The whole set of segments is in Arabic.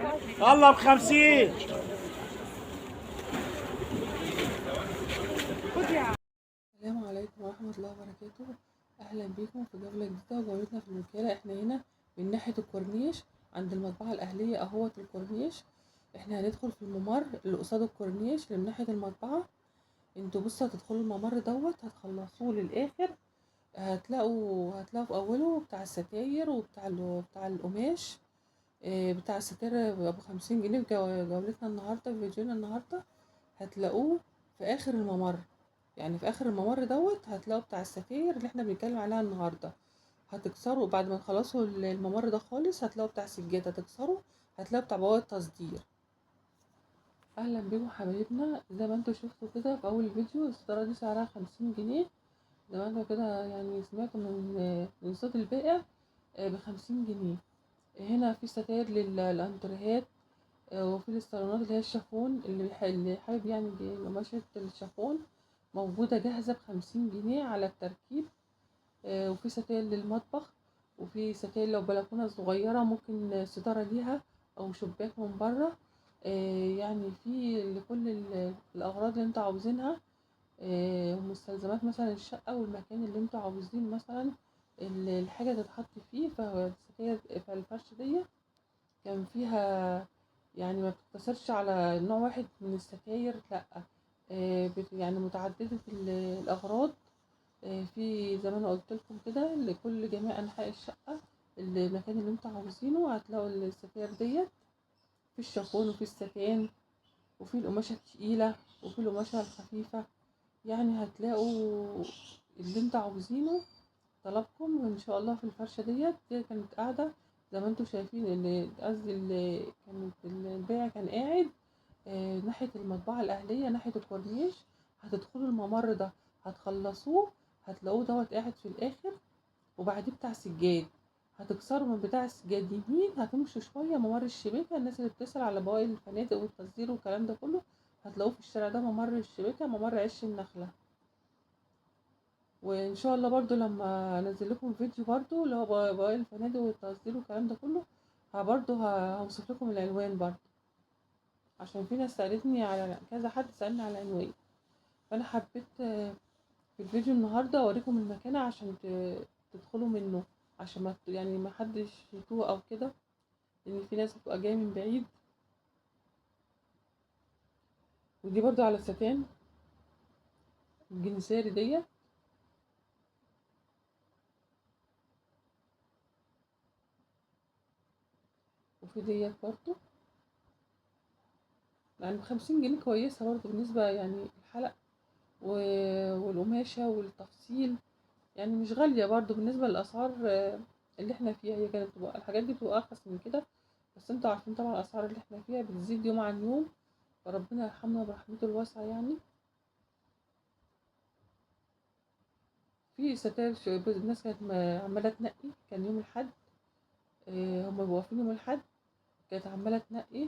يلا ب50. السلام عليكم ورحمة الله وبركاته. أهلا بيكم في جولة جديدة وجولتنا في الوكالة. احنا هنا من ناحية الكورنيش عند المطبعة الأهلية اهوت الكورنيش. احنا هندخل في الممر اللي قصاد الكورنيش اللي من ناحية المطبعة. انتوا بصوا هتدخلوا الممر دوت هتخلصوه للآخر. هتلاقوا في أوله بتاع الستاير بتاع القماش. بتاع الستاير ب50 جنيه. في جولتنا النهاردة في فيديونا النهاردة هتلاقوه في آخر الممر. يعني في اخر الممر دوت هتلاقوا بتاع الستاير اللي احنا بنتكلم عليها النهارده. هتكسروا بعد ما تخلصوا الممر ده خالص هتلاقوا بتاع السجاد هتكسروا. هتلاقوا بتاع بواقي التصدير. اهلا بيكم حبايبنا. زي ما انتوا شفتوا كده في اول فيديو الستاره دي سعرها 50 جنيه. زي ما انتوا كده يعني سمعتوا من صوت البائع. ب50 جنيه. هنا في ستاير للانتريهات. وفي الصالونات اللي هي الشافون اللي حابب يعني قماشة الشافون موجودة جاهزة ب50 جنيه على التركيب. وفي ستاير للمطبخ. وفي ستاير لو بلكونة صغيرة ممكن ستارة ليها أو شباك من برا. يعني في لكل الأغراض اللي انتوا عاوزينها. ومستلزمات مثلا الشقة والمكان اللي انتوا عاوزين مثلا الحاجة تتحط فيه. فالستاير فالفرش دي كان فيها يعني ما بتقتصرش على نوع واحد من الستاير، لأ. يعني متعددة الأغراض. في زي ما أنا قلت لكم كده لكل جميع أنحاء الشقة. المكان اللي انتوا عاوزينه هتلاقوا الستاير ديت. في الشافون وفي الستان وفي القماشة التقيلة وفي القماشة الخفيفة. يعني هتلاقوا اللي انتوا عاوزينه طلبكم وان شاء الله في الفرشة دي كانت قاعدة زي ما انتوا شايفين. اللي قصدي اللي كانت البيع كان قاعد ناحية المطبعة الأهلية ناحية الكورنيش. هتدخلوا الممر ده هتخلصوه هتلاقوه دوت قاعد في الآخر. وبعديه بتاع سجاد. هتكسروا من بتاع السجاد يمين هتمشوا شوية ممر الشبكة. الناس اللي بتسأل على بواقي الفنادق والتصدير والكلام ده كله هتلاقوه في الشارع ده ممر الشبكة ممر عش النخلة. وان شاء الله برضو لما انزل لكم فيديو برضو اللي هو بواقي الفنادق والتصدير والكلام ده كله برضو هوصف لكم العنوان برضو. عشان في ناس سألتني على كذا حد سألني على العنوان. فانا حبيت في الفيديو النهارده اوريكم المكان عشان تدخلوا منه. عشان ما يعني ما حدش يتوه او كده لان في ناس بتبقى جايه من بعيد. ودي برضو على الستان الجنساري ديت. وفي ديت برضو يعني ب50 جنيه كويسه برضو بالنسبه يعني الحلق والقماشه والتفصيل. يعني مش غاليه برضو بالنسبه للاسعار اللي احنا فيها. هي كانت بتبقى الحاجات دي بتبقى ارخص من كده. بس انتوا عارفين طبعا الاسعار اللي احنا فيها بتزيد يوم عن يوم. فربنا يرحمنا برحمته الواسعه يعني. في ستاير الناس كانت عمالة تنقي. كان يوم الحد هما واقفين يوم الحد. كانت عمالة تنقي.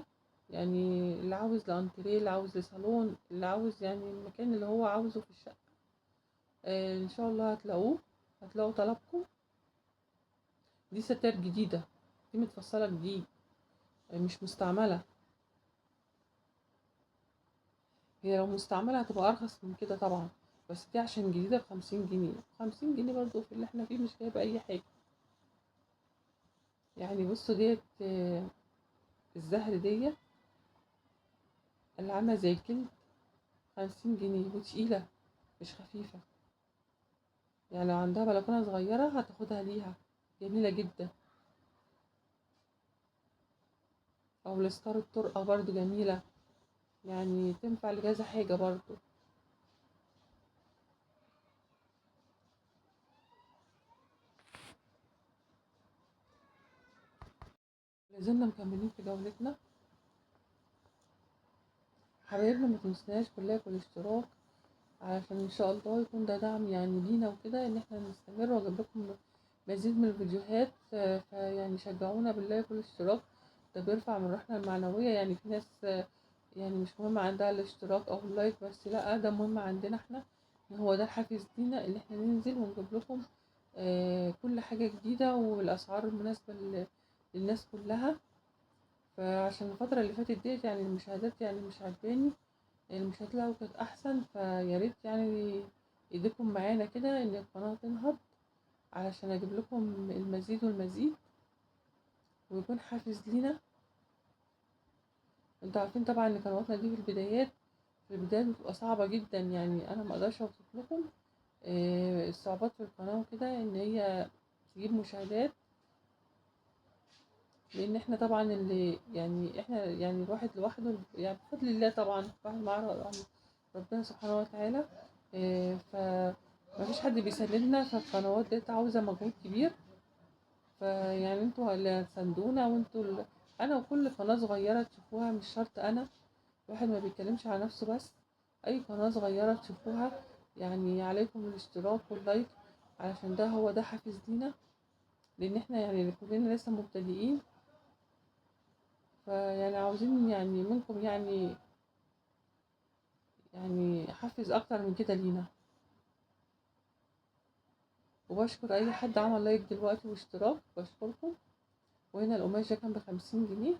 يعني اللي عاوز لانتريه اللي عاوز لصالون اللي عاوز يعني المكان اللي هو عاوزه في الشقة. ان شاء الله هتلاقوه. هتلاقوا طلبكم. دي ستاير جديدة. دي متفصلة جديد. مش مستعملة. هي لو مستعملة هتبقى أرخص من كده طبعا. بس دي عشان جديدة ب50 جنيه. 50 جنيه برضو في اللي احنا فيه مش جايبة أي حاجة. يعني بصوا ديت الزهر ديت اللي عاملة زي الكلب 50 جنيه وتقيلة مش خفيفة. يعني لو عندها بلكونة صغيرة هتاخدها ليها. جميلة جدا. أو لستار الطرقة برضو جميلة. يعني تنفع لكذا حاجة برضو. لازلنا مكملين في جولتنا. حبايبنا متنسناش باللايك والاشتراك علشان ان شاء الله يكون ده دعم يعني لينا وكده ان احنا نستمر واجيب لكم مزيد من الفيديوهات. فيعني شجعونا باللايك والاشتراك. ده بيرفع من روحنا المعنوية. يعني في ناس يعني مش مهم عندها الاشتراك او اللايك بس لا ده مهم عندنا احنا. هو ده الحافز لينا ان احنا ننزل ونجيب لكم كل حاجة جديدة والاسعار المناسبة للناس كلها. فعشان الفترة اللي فاتت ديت يعني المشاهدات يعني مش عجباني، المشاهدات لو كانت أحسن فياريت يعني ايديكم معانا كده إن القناة تنهض، علشان أجيب لكم المزيد والمزيد ويكون حافز لينا. انتوا عارفين طبعا ان قنواتنا دي في البدايات بتبقى صعبة جدا، يعني أنا مقدرش أوصف لكم الصعوبات في القناة وكده إن هي تجيب مشاهدات، لأن احنا طبعا اللي يعني احنا يعني الواحد لوحده يعني بفضل الله طبعا الواحد مع ربنا سبحانه وتعالى. فمفيش حد بيساندنا، فالقنوات ديت عاوزة مجهود كبير. فيعني انتوا اللي هتساندونا أنا وكل قناة صغيرة تشوفوها، مش شرط أنا، الواحد ما بيتكلمش على نفسه بس، أي قناة صغيرة تشوفوها يعني عليكم الاشتراك واللايك، علشان ده حافز لينا، لأن احنا يعني كلنا لسه مبتدئين. فيعني عاوزين يعني منكم يعني حافز اكتر من كده لينا. وبشكر اي حد عمل لايك دلوقتي واشتراك، بشكركم. وهنا القماش ده كان ب50 جنيه،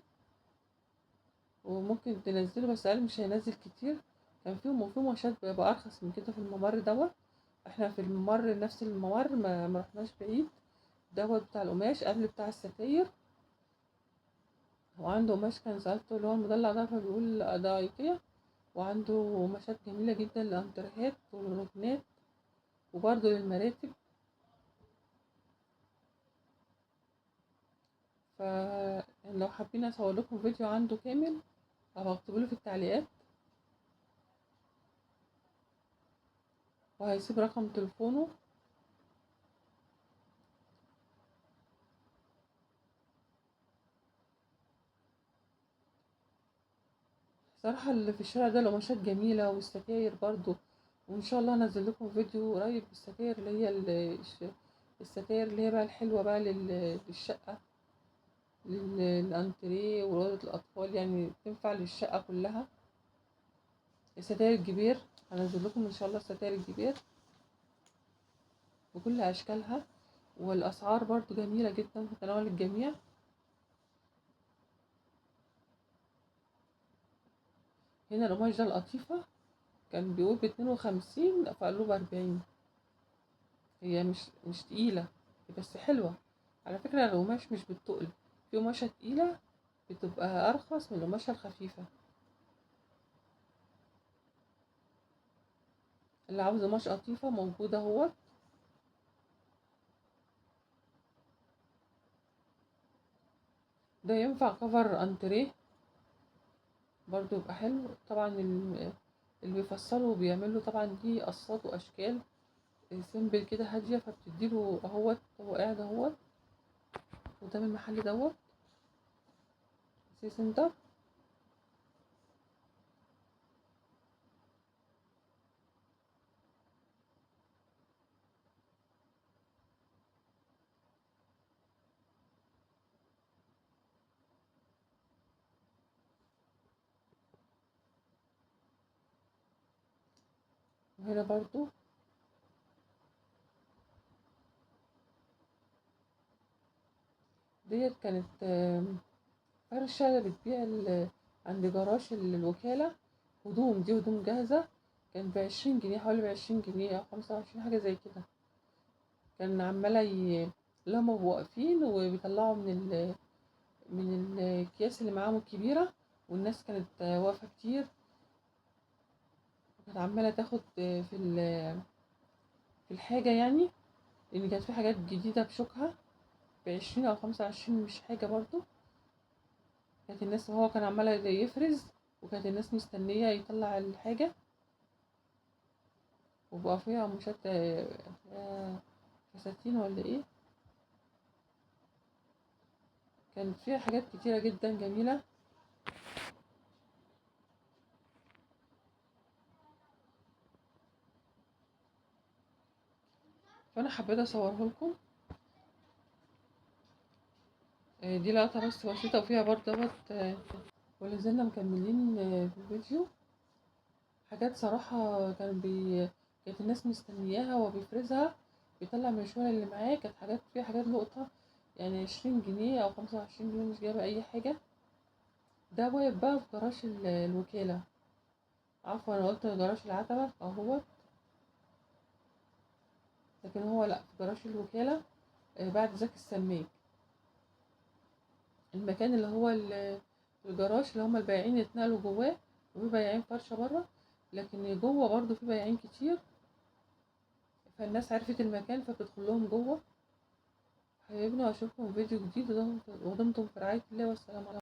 وممكن تنزله بس اقل، مش هينزل كتير. كان في قماشات بيبقى ارخص من كده في الممر دوت. احنا في الممر نفس الممر ما رحناش بعيد، دوت بتاع القماش قبل بتاع الستاير. وعنده قماش كان سألته اللي هو المدلع ده، فبيقول ده ايكيا. وعنده قماشات جميلة جدا للانتريهات والركنات وبرضه للمراتب. ف يعني لو حابين اصور لكم فيديو عنده كامل او اكتبوله في التعليقات، وهيسيب رقم تليفونه. صراحة اللي في الشارع ده القماشات جميلة والستاير برضو، وان شاء الله انزل لكم فيديو قريب بالستاير اللي هي الستاير اللي هي بقى الحلوة بقى للشقة، للانتريه وأوضة الأطفال، يعني تنفع للشقة كلها. الستاير الكبير هنزل لكم ان شاء الله الستاير الكبير بكل اشكالها، والاسعار برضو جميلة جدا في تناول الجميع. هنا القماش ده القطيفة كان بيقول ب52، فقالوا ب40. هي مش تقيلة بس حلوة. على فكرة القماش مش بالتقل، في قماشة تقيلة بتبقى أرخص من القماشة الخفيفة. اللي عاوز قماش قطيفة موجودة اهوت. ده ينفع كفر انتريه برضو، يبقى حلو طبعا. اللي بيفصلوا وبيعملوا طبعا دي قصات واشكال سيمبل كده هادية، فبتديله اهوت، هو قاعد اهوت قدام المحل دوت سي سنتر. وهنا برضو ديت كانت فرشة بتبيع عند جراج الوكالة، دي هدوم جاهزة. كان ب20 جنيه، حوالي ب20 جنيه أو 25، حاجة زي كده. كان عمالة اللي هما بيبقوا واقفين وبيطلعوا من الأكياس اللي معاهم الكبيرة، والناس كانت واقفة كتير، كانت عمالة تاخد في الحاجة يعني، لأن كانت في حاجات جديدة بشوكها ب20 أو 25، مش حاجة برضو. كانت الناس، هو كان عمالة يفرز، وكانت الناس مستنية يطلع الحاجة، وبقى فيها قماشات فساتين ولا ايه. كانت فيها حاجات كتيرة جدا جميلة. فانا حبيت اصوره لكم. دي لقطة بس بسيطة وفيها برضه ولازلنا مكملين في الفيديو. حاجات صراحة كانت الناس مستنياها وبيفرزها، بيطلع من الشوال اللي معاه. كانت حاجات فيها حاجات لقطة، يعني 20 جنيه أو 25 جنيه، مش جايبة أي حاجة. ده واقف بقى في جراج الوكالة. عفوا انا قلت جراج العتبة اهوت، لكن هو لا، في جراج الوكالة. بعد زكي السماك، المكان اللي هو الجراج اللي هما البياعين يتنقلوا جواه، وفي بياعين فرشة بره، لكن جوه برضو في بياعين كتير، فالناس عرفت المكان فبتدخل لهم جوه. حبايبنا، واشوفكم في فيديو جديد، ودمتم في رعاية الله، والسلام عليكم.